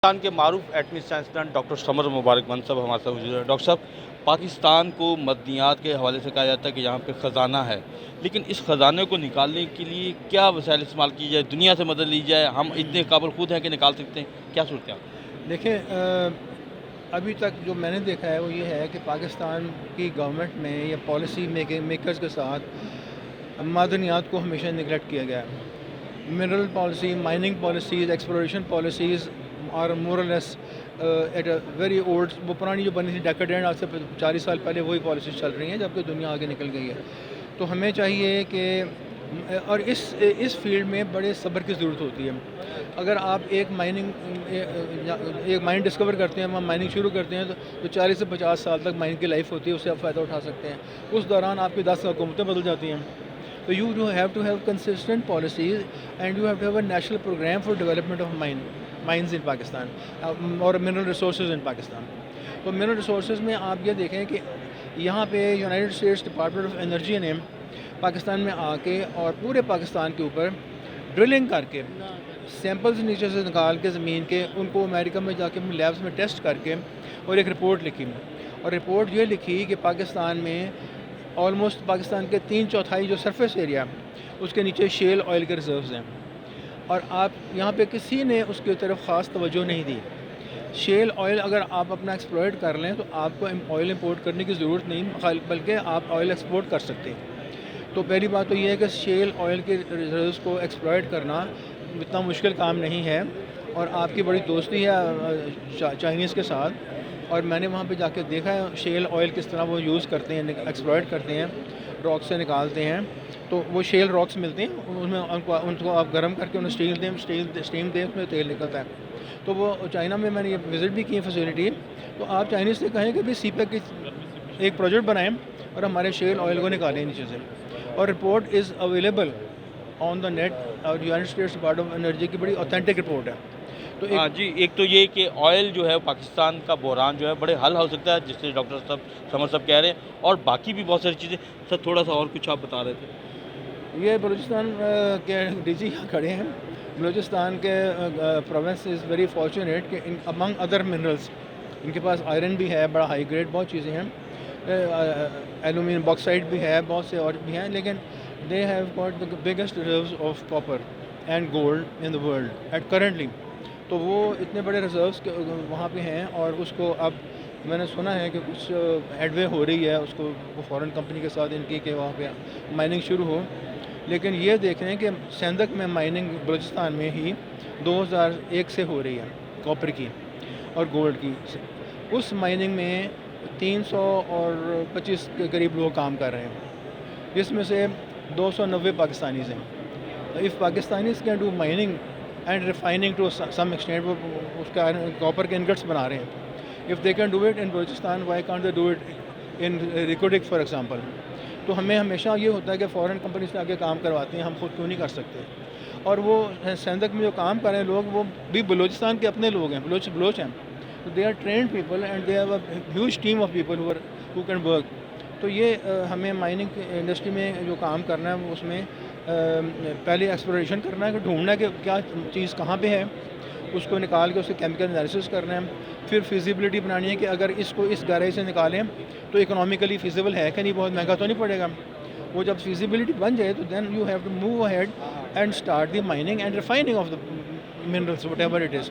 पाकिस्तान के मारूफ एटमी साइंसदान doctor summer मुबारक मनसब हमारे साथ मौजूद है। डॉक्टर साहब, पाकिस्तान को मदनियात के हवाले से कहा जाता है कि यहाँ पे ख़जाना है, लेकिन इस ख़जाने को निकालने के लिए क्या वसाइल इस्तेमाल की जाए, दुनिया से मदद ली जाए, हम इतने काबिल खुद हैं कि निकाल सकते हैं, क्या सूरत है? देखें, अभी तक जो मैंने देखा है वो ये है कि पाकिस्तान की गवर्नमेंट में या पॉलिसी मेकर्स के साथ मादनियात को हमेशा निगलेक्ट किया गया है। Mineral policy, mining policies, exploration policies और मोरलेस एट अ वेरी ओल्ड, वो पुरानी जो बनी थी डेकेडेंट, आज से 40 साल पहले वही पॉलिसीज़ चल रही हैं, जबकि दुनिया आगे निकल गई है। तो हमें चाहिए कि और इस फील्ड में बड़े सब्र की ज़रूरत होती है। अगर आप एक माइन डिस्कवर करते हैं, वहाँ माइनिंग शुरू करते हैं तो 40 से 50 साल तक माइन की लाइफ होती है, उससे आप फ़ायदा उठा सकते हैं। उस दौरान आपकी 10 हुकूमतें बदल जाती हैं। तो you do have to have consistent policies and you have to have a national programme for development of mines in Pakistan और मिनरल रिसोर्सेज इन पाकिस्तान। तो मिनरल रिसोर्सेज में आप ये देखें कि यहाँ पे United States Department of energy ने पाकिस्तान में आके और पूरे पाकिस्तान के ऊपर ड्रिलिंग करके सैंपल्स नीचे से निकाल के ज़मीन के उनको अमेरिका में जाके लैब्स में टेस्ट करके और एक रिपोर्ट लिखी। और रिपोर्ट ये लिखी कि पाकिस्तान में ऑलमोस्ट पाकिस्तान के 3/4 जो सरफेस एरिया उसके नीचे शेल ऑयल के रिजर्व्स हैं, और आप यहाँ पे किसी ने उसकी तरफ ख़ास तवज्जो नहीं दी। शेल ऑयल अगर आप अपना एक्सप्लॉइट कर लें तो आपको ऑयल इंपोर्ट करने की ज़रूरत नहीं, बल्कि आप ऑयल एक्सपोर्ट कर सकते हैं। तो पहली बात तो ये है कि शेल ऑयल के रिजर्व्स को एक्सप्लॉइट करना इतना मुश्किल काम नहीं है। और आपकी बड़ी दोस्ती है चाइनीज़ के साथ, और मैंने वहाँ पे जाके देखा है शेल ऑयल किस तरह वो यूज़ करते हैं, एक्सप्लॉइट करते हैं, रॉक से निकालते हैं। तो वो शेल रॉक्स मिलते हैं, उनमें उनको आप गर्म करके उन्हें स्टीम दें, उसमें तेल निकलता है। तो वो चाइना में मैंने ये विज़िट भी की है फैसिलिटी। तो आप चाइनीज़ से कहें कि भी सीपेक की एक प्रोजेक्ट बनाएं और हमारे शेल ऑयल को निकालें नीचे से। और report is available on the net, और United States Department of Energy की बड़ी ऑथेंटिक रिपोर्ट है। तो हाँ जी, एक तो ये कि ऑयल जो है पाकिस्तान का बहरान जो है बड़े हल हो सकता है, जिससे डॉक्टर साहब समर साहब कह रहे हैं, और बाकी भी बहुत सारी चीज़ें। सर, थोड़ा सा और कुछ आप बता रहे थे? ये बलूचिस्तान के डीजी यहाँ खड़े हैं। बलूचिस्तान के प्रोविंस इज़ वेरी फॉर्चुनेट कि अमंग अदर मिनरल्स इनके पास आयरन भी है, बड़ा हाई ग्रेड, बहुत चीज़ें हैं, एलुमिनियम बॉक्साइट भी है, बहुत से और भी हैं, लेकिन they have got the biggest reserves of copper and gold in the world at currently. तो वो इतने बड़े रिजर्व्स वहाँ पे हैं, और उसको अब मैंने सुना है कि कुछ हेडवे हो रही है उसको, वो फॉरेन कंपनी के साथ इनकी, कि वहाँ पे माइनिंग शुरू हो। लेकिन ये देख रहे हैं कि सेंधक में माइनिंग बलूचिस्तान में ही 2001 से हो रही है कॉपर की और गोल्ड की। उस माइनिंग में 325 के करीब लोग काम कर रहे हैं, जिसमें से 290 पाकिस्तानीज़ हैं। If Pakistanis can do mining and refining to some extent, वो उसका कॉपर के इनगट्स बना रहे हैं। If they can do it in Balochistan, why can't they do it in Reko Diq for example. तो हमें हमेशा ये होता है कि फ़ॉरेन कंपनी से आगे काम करवाते हैं, हम खुद क्यों नहीं कर सकते। और वो सेंधक में जो काम कर रहे हैं लोग, वो भी बलूचिस्तान के अपने लोग हैं, बलोच हैं। तो they are trained people and they have a huge team of people who can work. तो ये हमें माइनिंग इंडस्ट्री में जो काम करना है उसमें पहले एक्सप्लोरेशन करना है, कि ढूंढना है कि क्या चीज़ कहाँ पे है, उसको निकाल के उसके केमिकल एनालिसिस करना है। फिर फिजिबिलिटी बनानी है कि अगर इसको इस गहराई से निकालें तो इकोनॉमिकली फिजिबल है कि नहीं, बहुत महंगा तो नहीं पड़ेगा। वो जब फिजिबिलिटी बन जाए तो then you have to move ahead and start the mining and refining of the minerals whatever it is.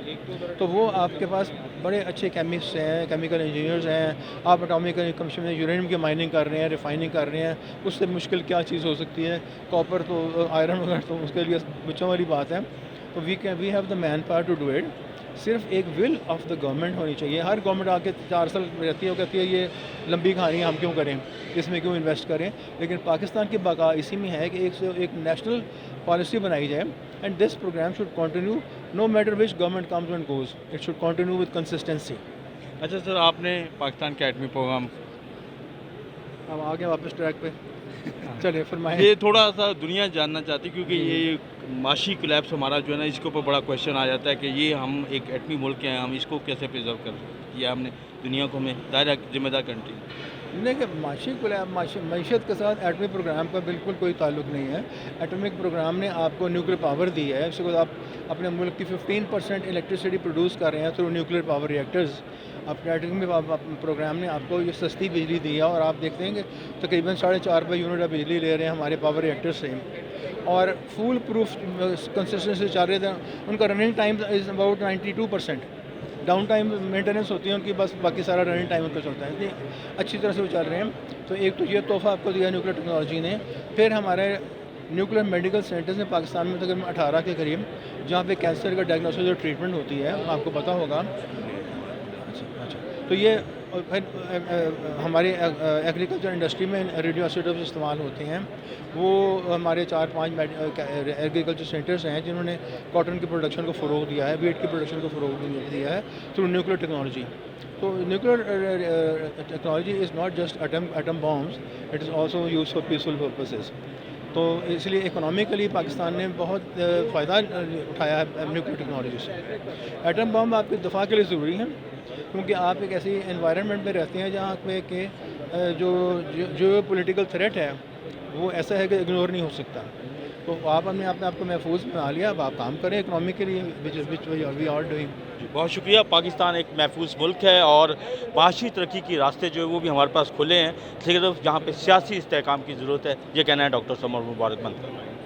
तो वो आपके पास बड़े अच्छे केमिस्ट हैं, केमिकल इंजीनियर्स हैं। आप एटॉमिक कमीशन में यूरेनियम की माइनिंग कर रहे हैं, रिफाइनिंग कर रहे हैं, उससे मुश्किल क्या चीज़ हो सकती है। कॉपर तो, आयरन वगैरह तो उसके लिए बच्चों वाली बात है। तो we have the manpower to do it. सिर्फ एक विल ऑफ द गवर्नमेंट होनी चाहिए। हर गवर्नमेंट आके 4 साल रहती है, वो कहती है ये लंबी कहानी है, हम क्यों करें, इसमें क्यों इन्वेस्ट करें। लेकिन पाकिस्तान की बका इसी में है कि एक नेशनल पॉलिसी बनाई जाए, and this programme should continue no matter which government comes and goes, it should continue with consistency. अच्छा सर, आपने पाकिस्तान के एटमी प्रोग्राम अब आ गए वापस ट्रैक पे। चलिए फरमाएं। ये थोड़ा सा दुनिया जानना चाहती क्योंकि ये माशी कोलैप्स हमारा जो है ना इसके ऊपर बड़ा क्वेश्चन आ जाता है कि ये हम एक एटमी मुल्क हैं, हम इसको कैसे प्रिजर्व कर किया हमने दुनिया को हमें दायरा जिम्मेदार कंट्री। देखिए मीशत के साथ एटमी प्रोग्राम का बिल्कुल कोई ताल्लुक नहीं है। एटॉमिक प्रोग्राम ने आपको न्यूक्लियर पावर दी है, उसके बाद आप अपने मुल्क की 15% इलेक्ट्रिसिटी प्रोड्यूस कर रहे हैं थ्रू न्यूक्लियर पावर रिएक्टर्स। अपने एटॉमिक प्रोग्राम ने आपको ये सस्ती बिजली दी है और आप देखते हैं कि तकरीबन 4.5 रुपये यूनिट आप बिजली ले रहे हैं हमारे पावर रिएक्टर से, और फुल प्रूफ कंसिस्टेंसी चल रहे थे। उनका running time is about 92%। Down time maintenance होती है उनकी, बस बाकी सारा रनिंग टाइम उनका चलता है, इतनी अच्छी तरह से वो चल रहे हैं। तो एक तो ये तोहफ़ा आपको दिया न्यूक्लियर टेक्नोलॉजी ने। फिर हमारे न्यूक्लियर मेडिकल सेंटर्स हैं पाकिस्तान में तकरीबन 18 के करीब, जहाँ पे कैंसर का डायग्नोसिस और ट्रीटमेंट होती है, आपको पता होगा। अच्छा, तो ये फिर हमारी एग्रीकल्चर इंडस्ट्री में रेडियो आइसोटोप्स इस्तेमाल होते हैं। वो हमारे 4-5 एग्रीकल्चर सेंटर्स हैं जिन्होंने कॉटन की प्रोडक्शन को फ़रोग़ दिया है, वीट की प्रोडक्शन को फ़रोग़ दिया है थ्रू न्यूक्लियर टेक्नोलॉजी। तो nuclear technology is not just atom bombs, it is also use for peaceful purposes. तो इसलिए इकोनॉमिकली पाकिस्तान ने बहुत फ़ायदा उठाया है न्यूक्लियर टेक्नोलॉजी से। एटम बम आपके दफ़ा के लिए ज़रूरी है क्योंकि आप एक ऐसी एनवायरनमेंट में रहते हैं जहाँ पे कि जो पॉलिटिकल थ्रेट है वो ऐसा है कि इग्नोर नहीं हो सकता। तो आप अपने आप को महफूज बना लिया, अब आप काम करें इकोनॉमी के लिए, विच वी आर डूइंग। बहुत शुक्रिया। पाकिस्तान एक महफूज मुल्क है और माशी तरक्की के रास्ते जो है वो भी हमारे पास खुले हैं, लेकिन जहाँ पे सियासी इस्तेहकाम की ज़रूरत है, ये कहना है डॉक्टर समर मुबारक मंतव।